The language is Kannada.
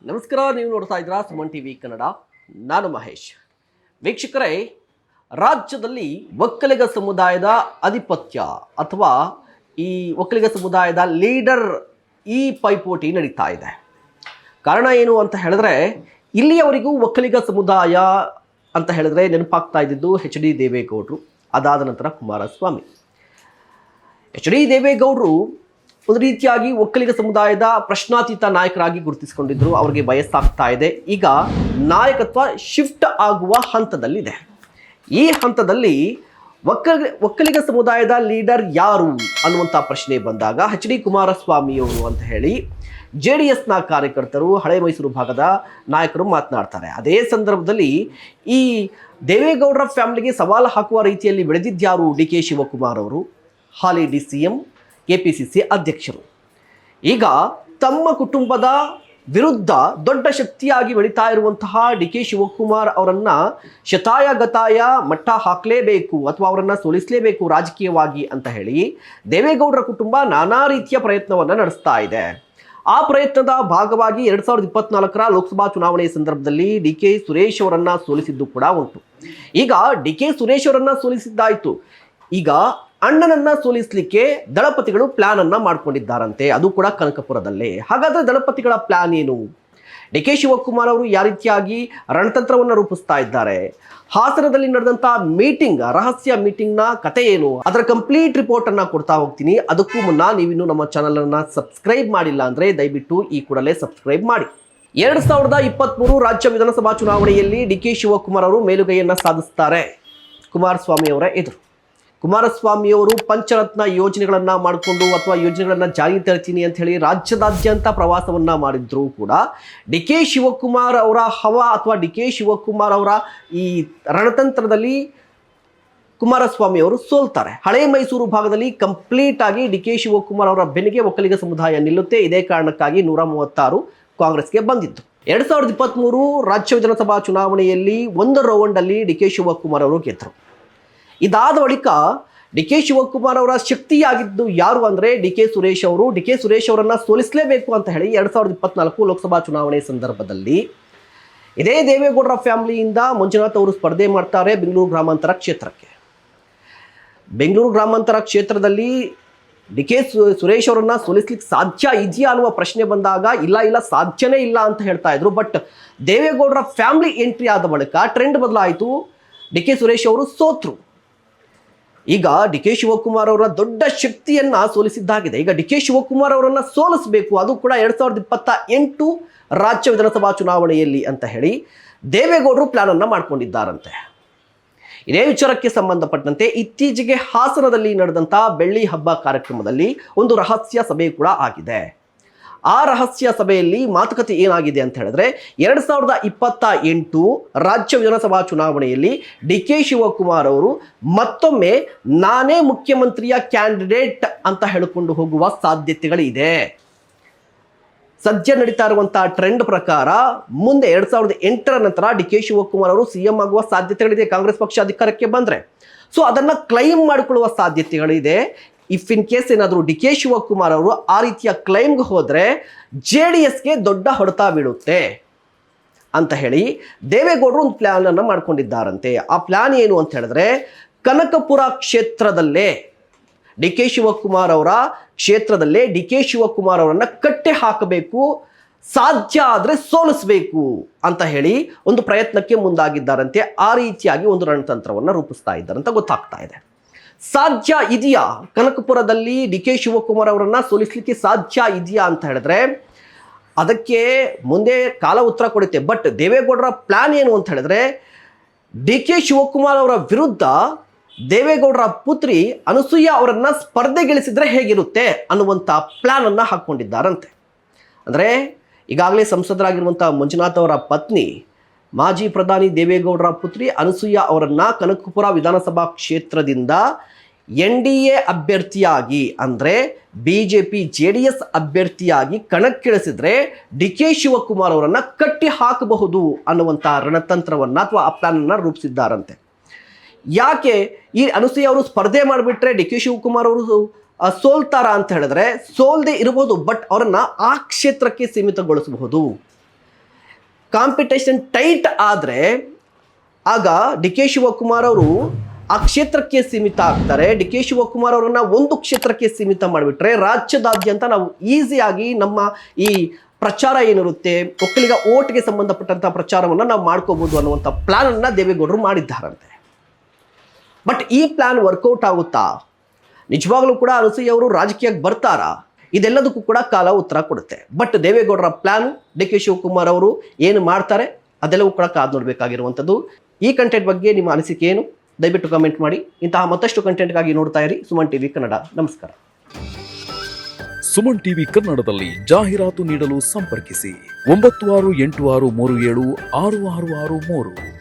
ನಮಸ್ಕಾರ, ನೀವು ನೋಡ್ತಾ ಇದ್ದೀರಾ ಸುಮನ್ ಟಿವಿ ಕನ್ನಡ. ನಾನು ಮಹೇಶ್. ವೀಕ್ಷಕರೇ, ರಾಜ್ಯದಲ್ಲಿ ಒಕ್ಕಲಿಗ ಸಮುದಾಯದ ಅಧಿಪತ್ಯ ಅಥವಾ ಈ ಒಕ್ಕಲಿಗ ಸಮುದಾಯದ ಲೀಡರ್ ಈ ಪೈಪೋಟಿ ನಡೀತಾ ಇದೆ. ಕಾರಣ ಏನು ಅಂತ ಹೇಳಿದ್ರೆ, ಇಲ್ಲಿಯವರೆಗೂ ಒಕ್ಕಲಿಗ ಸಮುದಾಯ ಅಂತ ಹೇಳಿದ್ರೆ ನೆನಪಾಗ್ತಾ ಇದ್ದಿದ್ದು HD ದೇವೇಗೌಡರು, ಅದಾದ ನಂತರ ಕುಮಾರಸ್ವಾಮಿ. HD ದೇವೇಗೌಡರು ಒಂದು ರೀತಿಯಾಗಿ ಒಕ್ಕಲಿಗ ಸಮುದಾಯದ ಪ್ರಶ್ನಾತೀತ ನಾಯಕರಾಗಿ ಗುರುತಿಸಿಕೊಂಡಿದ್ರು. ಅವರಿಗೆ ವಯಸ್ಸಾಗ್ತಾ ಇದೆ. ಈಗ ನಾಯಕತ್ವ ಶಿಫ್ಟ್ ಆಗುವ ಹಂತದಲ್ಲಿದೆ. ಈ ಹಂತದಲ್ಲಿ ಒಕ್ಕಲಿಗ ಸಮುದಾಯದ ಲೀಡರ್ ಯಾರು ಅನ್ನುವಂಥ ಪ್ರಶ್ನೆ ಬಂದಾಗ HD ಕುಮಾರಸ್ವಾಮಿಯವರು ಅಂತ ಹೇಳಿ JDSನ ಕಾರ್ಯಕರ್ತರು, ಹಳೆ ಮೈಸೂರು ಭಾಗದ ನಾಯಕರು ಮಾತನಾಡ್ತಾರೆ. ಅದೇ ಸಂದರ್ಭದಲ್ಲಿ ಈ ದೇವೇಗೌಡರ ಫ್ಯಾಮಿಲಿಗೆ ಸವಾಲು ಹಾಕುವ ರೀತಿಯಲ್ಲಿ ಬೆಳೆದಿದ್ಯಾರು DK ಶಿವಕುಮಾರ್ ಅವರು, ಹಾಲಿ DCM, KPCC ಅಧ್ಯಕ್ಷರು. ಈಗ ತಮ್ಮ ಕುಟುಂಬದ ವಿರುದ್ಧ ದೊಡ್ಡ ಶಕ್ತಿಯಾಗಿ ಬೆಳೀತಾ ಇರುವಂತಹ DK ಶಿವಕುಮಾರ್ ಅವರನ್ನ ಶತಾಯ ಗತಾಯ ಮಟ್ಟ ಹಾಕಲೇಬೇಕು ಅಥವಾ ಅವರನ್ನ ಸೋಲಿಸಲೇಬೇಕು ರಾಜಕೀಯವಾಗಿ ಅಂತ ಹೇಳಿ ದೇವೇಗೌಡರ ಕುಟುಂಬ ನಾನಾ ರೀತಿಯ ಪ್ರಯತ್ನವನ್ನ ನಡೆಸ್ತಾ ಇದೆ. ಆ ಪ್ರಯತ್ನದ ಭಾಗವಾಗಿ 2024ರ ಲೋಕಸಭಾ ಚುನಾವಣೆಯ ಸಂದರ್ಭದಲ್ಲಿ DK ಸುರೇಶ್ ಅವರನ್ನ ಸೋಲಿಸಿದ್ದು ಕೂಡ ಉಂಟು. ಈಗ DK ಸುರೇಶ್ ಅವರನ್ನ ಸೋಲಿಸಿದ್ದಾಯ್ತು. ಈಗ ಅಣ್ಣನನ್ನ ಸೋಲಿಸಲಿಕ್ಕೆ ದಳಪತಿಗಳು ಪ್ಲಾನ್ ಅನ್ನ ಮಾಡ್ಕೊಂಡಿದ್ದಾರಂತೆ, ಅದು ಕೂಡ ಕನಕಪುರದಲ್ಲೇ. ಹಾಗಾದ್ರೆ ದಳಪತಿಗಳ ಪ್ಲಾನ್ ಏನು? DK ಶಿವಕುಮಾರ್ ಅವರು ಯಾವ ರೀತಿಯಾಗಿ ರಣತಂತ್ರವನ್ನು ರೂಪಿಸ್ತಾ ಇದ್ದಾರೆ? ಹಾಸನದಲ್ಲಿ ನಡೆದಂತ ಮೀಟಿಂಗ್, ರಹಸ್ಯ ಮೀಟಿಂಗ್ ನ ಕತೆ ಏನು? ಅದರ ಕಂಪ್ಲೀಟ್ ರಿಪೋರ್ಟ್ ಅನ್ನ ಕೊಡ್ತಾ ಹೋಗ್ತೀನಿ. ಅದಕ್ಕೂ ಮುನ್ನ ನೀವಿನ್ನು ನಮ್ಮ ಚಾನಲ್ ಅನ್ನ ಸಬ್ಸ್ಕ್ರೈಬ್ ಮಾಡಿಲ್ಲ ಅಂದ್ರೆ ದಯವಿಟ್ಟು ಈ ಕೂಡಲೇ ಸಬ್ಸ್ಕ್ರೈಬ್ ಮಾಡಿ. 2023 ರಾಜ್ಯ ವಿಧಾನಸಭಾ ಚುನಾವಣೆಯಲ್ಲಿ DK ಶಿವಕುಮಾರ್ ಅವರು ಮೇಲುಗೈಯನ್ನ ಸಾಧಿಸ್ತಾರೆ ಕುಮಾರಸ್ವಾಮಿ ಅವರ ಎದುರು. ಕುಮಾರಸ್ವಾಮಿಯವರು ಪಂಚರತ್ನ ಯೋಜನೆಗಳನ್ನ ಮಾಡಿಕೊಂಡು ಅಥವಾ ಯೋಜನೆಗಳನ್ನ ಜಾರಿ ತರ್ತೀನಿ ಅಂತ ಹೇಳಿ ರಾಜ್ಯದಾದ್ಯಂತ ಪ್ರವಾಸವನ್ನ ಮಾಡಿದ್ರು ಕೂಡ DK ಶಿವಕುಮಾರ್ ಅವರ ಹವಾ ಅಥವಾ DK ಶಿವಕುಮಾರ್ ಅವರ ಈ ರಣತಂತ್ರದಲ್ಲಿ ಕುಮಾರಸ್ವಾಮಿ ಅವರು ಸೋಲ್ತಾರೆ. ಹಳೆ ಮೈಸೂರು ಭಾಗದಲ್ಲಿ ಕಂಪ್ಲೀಟ್ ಆಗಿ DK ಶಿವಕುಮಾರ್ ಅವರ ಬೆನ್ನಿಗೆ ಒಕ್ಕಲಿಗ ಸಮುದಾಯ ನಿಲ್ಲುತ್ತೆ. ಇದೇ ಕಾರಣಕ್ಕಾಗಿ 136 ಕಾಂಗ್ರೆಸ್ಗೆ ಬಂದಿತ್ತು. 2023 ರಾಜ್ಯ ವಿಧಾನಸಭಾ ಚುನಾವಣೆಯಲ್ಲಿ ಒಂದು ರೌಂಡ್ ಅಲ್ಲಿ DK ಶಿವಕುಮಾರ್ ಅವರು ಗೆದ್ದರು. ಇದಾದ ಬಳಿಕ DK ಶಿವಕುಮಾರ್ ಅವರ ಶಕ್ತಿಯಾಗಿದ್ದು ಯಾರು ಅಂದ್ರೆ DK ಸುರೇಶ್ ಅವರು. DK ಸುರೇಶ್ ಅವರನ್ನ ಸೋಲಿಸಲೇಬೇಕು ಅಂತ ಹೇಳಿ 2024 ಲೋಕಸಭಾ ಚುನಾವಣೆ ಸಂದರ್ಭದಲ್ಲಿ ಇದೇ ದೇವೇಗೌಡರ ಫ್ಯಾಮಿಲಿಯಿಂದ ಮಂಜುನಾಥ್ ಅವರು ಸ್ಪರ್ಧೆ ಮಾಡ್ತಾರೆ ಬೆಂಗಳೂರು ಗ್ರಾಮಾಂತರ ಕ್ಷೇತ್ರಕ್ಕೆ. ಬೆಂಗಳೂರು ಗ್ರಾಮಾಂತರ ಕ್ಷೇತ್ರದಲ್ಲಿ DK ಸುರೇಶ್ ಅವರನ್ನ ಸೋಲಿಸ್ಲಿಕ್ಕೆ ಸಾಧ್ಯ ಇದೆಯಾ ಅನ್ನುವ ಪ್ರಶ್ನೆ ಬಂದಾಗ ಇಲ್ಲ ಸಾಧ್ಯನೇ ಇಲ್ಲ ಅಂತ ಹೇಳ್ತಾ ಇದ್ರು. ಬಟ್ ದೇವೇಗೌಡರ ಫ್ಯಾಮಿಲಿ ಎಂಟ್ರಿ ಆದ ಬಳಿಕ ಟ್ರೆಂಡ್ ಬದಲಾಯಿತು. DK ಸುರೇಶ್ ಅವರು ಸೋತ್ರು. ಈಗ DK ಶಿವಕುಮಾರ್ ಅವರ ದೊಡ್ಡ ಶಕ್ತಿಯನ್ನ ಸೋಲಿಸಿದ್ದಾಗಿದೆ. ಈಗ DK ಶಿವಕುಮಾರ್ ಅವರನ್ನ ಸೋಲಿಸಬೇಕು, ಅದು ಕೂಡ 2028 ರಾಜ್ಯ ವಿಧಾನಸಭಾ ಚುನಾವಣೆಯಲ್ಲಿ ಅಂತ ಹೇಳಿ ದೇವೇಗೌಡರು ಪ್ಲಾನ್ ಅನ್ನ ಮಾಡ್ಕೊಂಡಿದ್ದಾರಂತೆ. ಇದೇ ವಿಚಾರಕ್ಕೆ ಸಂಬಂಧಪಟ್ಟಂತೆ ಇತ್ತೀಚೆಗೆ ಹಾಸನದಲ್ಲಿ ನಡೆದಂತ ಬೆಳ್ಳಿ ಹಬ್ಬ ಕಾರ್ಯಕ್ರಮದಲ್ಲಿ ಒಂದು ರಹಸ್ಯ ಸಭೆ ಕೂಡ ಆಗಿದೆ. ಆ ರಹಸ್ಯ ಸಭೆಯಲ್ಲಿ ಮಾತುಕತೆ ಏನಾಗಿದೆ ಅಂತ ಹೇಳಿದ್ರೆ 2028 ರಾಜ್ಯ ವಿಧಾನಸಭಾ ಚುನಾವಣೆಯಲ್ಲಿ DK ಶಿವಕುಮಾರ್ ಅವರು ಮತ್ತೊಮ್ಮೆ ನಾನೇ ಮುಖ್ಯಮಂತ್ರಿಯ ಕ್ಯಾಂಡಿಡೇಟ್ ಅಂತ ಹೇಳಿಕೊಂಡು ಹೋಗುವ ಸಾಧ್ಯತೆಗಳಿದೆ. ಸದ್ಯ ನಡೀತಾ ಇರುವಂತಹ ಟ್ರೆಂಡ್ ಪ್ರಕಾರ ಮುಂದೆ 2008ರ ನಂತರ DK ಶಿವಕುಮಾರ್ ಅವರು CM ಆಗುವ ಸಾಧ್ಯತೆಗಳಿದೆ ಕಾಂಗ್ರೆಸ್ ಪಕ್ಷ ಅಧಿಕಾರಕ್ಕೆ ಬಂದ್ರೆ. ಸೊ ಅದನ್ನ ಕ್ಲೈಮ್ ಮಾಡಿಕೊಳ್ಳುವ ಸಾಧ್ಯತೆಗಳಿದೆ. ಇಫ್ ಇನ್ ಕೇಸ್ ಏನಾದರೂ DK ಶಿವಕುಮಾರ್ ಅವರು ಆ ರೀತಿಯ ಕ್ಲೈಮ್ಗೆ ಹೋದ್ರೆ JDSಗೆ ದೊಡ್ಡ ಹೊಡೆತ ಬೀಳುತ್ತೆ ಅಂತ ಹೇಳಿ ದೇವೇಗೌಡರು ಒಂದು ಪ್ಲಾನ್ ಅನ್ನ ಮಾಡ್ಕೊಂಡಿದ್ದಾರಂತೆ. ಆ ಪ್ಲಾನ್ ಏನು ಅಂತ ಹೇಳಿದ್ರೆ, ಕನಕಪುರ ಕ್ಷೇತ್ರದಲ್ಲೇ DK ಶಿವಕುಮಾರ್ ಅವರ ಕ್ಷೇತ್ರದಲ್ಲೇ DK ಶಿವಕುಮಾರ್ ಅವರನ್ನ ಕಟ್ಟೆ ಹಾಕಬೇಕು, ಸಾಧ್ಯ ಆದ್ರೆ ಸೋಲಿಸಬೇಕು ಅಂತ ಹೇಳಿ ಒಂದು ಪ್ರಯತ್ನಕ್ಕೆ ಮುಂದಾಗಿದ್ದಾರಂತೆ. ಆ ರೀತಿಯಾಗಿ ಒಂದು ರಣತಂತ್ರವನ್ನ ರೂಪಿಸ್ತಾ ಇದ್ದಾರಂತ ಗೊತ್ತಾಗ್ತಾ ಇದೆ. ಸಾಧ್ಯ ಇದೆಯಾ ಕನಕಪುರದಲ್ಲಿ DK ಶಿವಕುಮಾರ್ ಅವರನ್ನ ಸೋಲಿಸಲಿಕ್ಕೆ ಸಾಧ್ಯ ಇದೆಯಾ ಅಂತ ಹೇಳಿದ್ರೆ ಅದಕ್ಕೆ ಮುಂದೆ ಕಾಲ ಉತ್ತರ ಕೊಡುತ್ತೆ. ಬಟ್ ದೇವೇಗೌಡರ ಪ್ಲಾನ್ ಏನು ಅಂತ ಹೇಳಿದ್ರೆ, DK ಶಿವಕುಮಾರ್ ಅವರ ವಿರುದ್ಧ ದೇವೇಗೌಡರ ಪುತ್ರಿ ಅನಸೂಯ ಅವರನ್ನ ಸ್ಪರ್ಧೆಗಿಳಿಸಿದ್ರೆ ಹೇಗಿರುತ್ತೆ ಅನ್ನುವಂಥ ಪ್ಲಾನ್ ಅನ್ನ ಹಾಕೊಂಡಿದ್ದಾರಂತೆ. ಅಂದ್ರೆ ಈಗಾಗಲೇ ಸಂಸದರಾಗಿರುವಂತಹ ಮಂಜುನಾಥ್ ಅವರ ಪತ್ನಿ ಮಾಜಿ ಪ್ರಧಾನಿ ದೇವೇಗೌಡರ ಪುತ್ರಿ ಅನಸೂಯ ಅವರನ್ನ ಕನಕಪುರ ವಿಧಾನಸಭಾ ಕ್ಷೇತ್ರದಿಂದ NDA ಅಭ್ಯರ್ಥಿಯಾಗಿ ಅಂದ್ರೆ BJP JDS ಅಭ್ಯರ್ಥಿಯಾಗಿ ಕಣಕ್ಕಿಳಿಸಿದ್ರೆ DK ಶಿವಕುಮಾರ್ ಅವರನ್ನ ಕಟ್ಟಿ ಹಾಕಬಹುದು ಅನ್ನುವಂಥ ರಣತಂತ್ರವನ್ನ ಅಥವಾ ಆ ಪ್ಲಾನ್ ಅನ್ನ ರೂಪಿಸಿದ್ದಾರಂತೆ. ಯಾಕೆ ಈ ಅನಸೂಯ ಅವರು ಸ್ಪರ್ಧೆ ಮಾಡಿಬಿಟ್ರೆ DK ಶಿವಕುಮಾರ್ ಅವರು ಸೋಲ್ತಾರ ಅಂತ ಹೇಳಿದ್ರೆ ಸೋಲ್ದೆ ಇರಬಹುದು, ಬಟ್ ಅವರನ್ನ ಆ ಕ್ಷೇತ್ರಕ್ಕೆ ಸೀಮಿತಗೊಳಿಸಬಹುದು. ಕಾಂಪಿಟೇಷನ್ ಟೈಟ್ ಆದರೆ ಆಗ ಡಿ ಕೆ ಶಿವಕುಮಾರ್ ಅವರು ಆ ಕ್ಷೇತ್ರಕ್ಕೆ ಸೀಮಿತ ಆಗ್ತಾರೆ. ಡಿ ಕೆ ಶಿವಕುಮಾರ್ ಅವರನ್ನ ಒಂದು ಕ್ಷೇತ್ರಕ್ಕೆ ಸೀಮಿತ ಮಾಡಿಬಿಟ್ರೆ ರಾಜ್ಯದಾದ್ಯಂತ ನಾವು ಈಸಿಯಾಗಿ ನಮ್ಮ ಈ ಪ್ರಚಾರ ಏನಿರುತ್ತೆ ಒಕ್ಕಲಿಗ ಓಟ್ಗೆ ಸಂಬಂಧಪಟ್ಟಂತಹ ಪ್ರಚಾರವನ್ನು ನಾವು ಮಾಡ್ಕೋಬಹುದು ಅನ್ನುವಂಥ ಪ್ಲಾನ್ ಅನ್ನ ದೇವೇಗೌಡರು ಮಾಡಿದ್ದಾರಂತೆ. ಬಟ್ ಈ ಪ್ಲಾನ್ ವರ್ಕೌಟ್ ಆಗುತ್ತಾ? ನಿಜವಾಗ್ಲೂ ಕೂಡ ಅನಸೂಯ ಅವರು ರಾಜಕೀಯಕ್ಕೆ ಬರ್ತಾರಾ? ಇದೆಲ್ಲದಕ್ಕೂ ಕೂಡ ಕಾಲ ಉತ್ತರ ಕೊಡುತ್ತೆ. ಬಟ್ ದೇವೇಗೌಡರ ಪ್ಲಾನ್, ಡಿ ಕೆ ಶಿವಕುಮಾರ್ ಅವರು ಏನು ಮಾಡ್ತಾರೆ ಅದೆಲ್ಲವೂ ಕೂಡ ಕಾದು ನೋಡಬೇಕಾಗಿರುವಂಥದ್ದು. ಈ ಕಂಟೆಂಟ್ ಬಗ್ಗೆ ನಿಮ್ಮ ಅನಿಸಿಕೆ ಏನು? ದಯವಿಟ್ಟು ಕಮೆಂಟ್ ಮಾಡಿ. ಇಂತಹ ಮತ್ತಷ್ಟು ಕಂಟೆಂಟ್ಗಾಗಿ ನೋಡ್ತಾ ಇರಿ ಸುಮನ್ ಟಿವಿ ಕನ್ನಡ. ನಮಸ್ಕಾರ. ಸುಮನ್ ಟಿವಿ ಕನ್ನಡದಲ್ಲಿ ಜಾಹೀರಾತು ನೀಡಲು ಸಂಪರ್ಕಿಸಿ 9686376663.